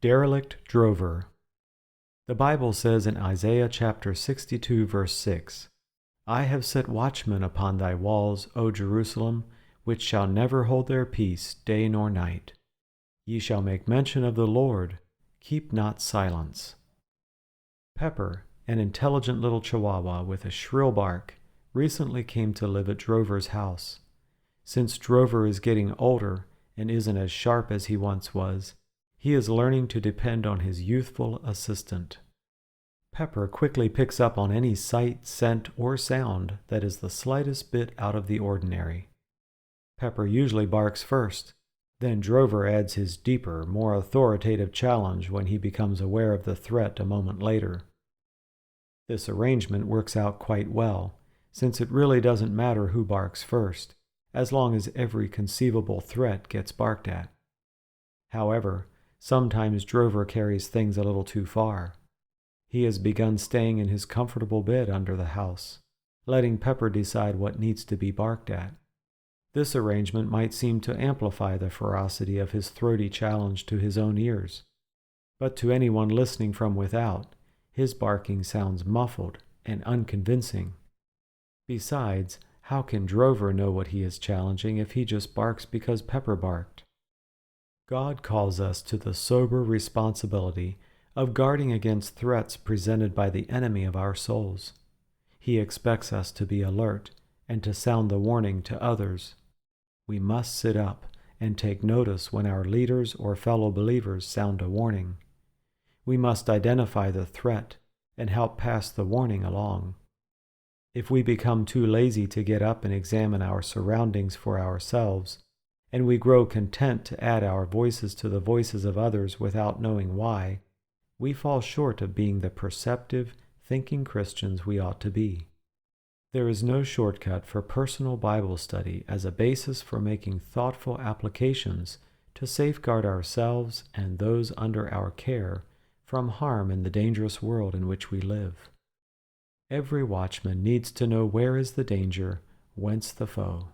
Derelict Drover. The Bible says in Isaiah chapter 62, verse 6, I have set watchmen upon thy walls, O Jerusalem, which shall never hold their peace day nor night. Ye shall make mention of the Lord, keep not silence. Pepper, an intelligent little chihuahua with a shrill bark, recently came to live at Drover's house. Since Drover is getting older and isn't as sharp as he once was, he is learning to depend on his youthful assistant. Pepper quickly picks up on any sight, scent, or sound that is the slightest bit out of the ordinary. Pepper usually barks first, then Drover adds his deeper, more authoritative challenge when he becomes aware of the threat a moment later. This arrangement works out quite well, since it really doesn't matter who barks first, as long as every conceivable threat gets barked at. However, sometimes Drover carries things a little too far. He has begun staying in his comfortable bed under the house, letting Pepper decide what needs to be barked at. This arrangement might seem to amplify the ferocity of his throaty challenge to his own ears, but to anyone listening from without, his barking sounds muffled and unconvincing. Besides, how can Drover know what he is challenging if he just barks because Pepper barked? God calls us to the sober responsibility of guarding against threats presented by the enemy of our souls. He expects us to be alert and to sound the warning to others. We must sit up and take notice when our leaders or fellow believers sound a warning. We must identify the threat and help pass the warning along. If we become too lazy to get up and examine our surroundings for ourselves, and we grow content to add our voices to the voices of others without knowing why, we fall short of being the perceptive, thinking Christians we ought to be. There is no shortcut for personal Bible study as a basis for making thoughtful applications to safeguard ourselves and those under our care from harm in the dangerous world in which we live. Every watchman needs to know where is the danger, whence the foe.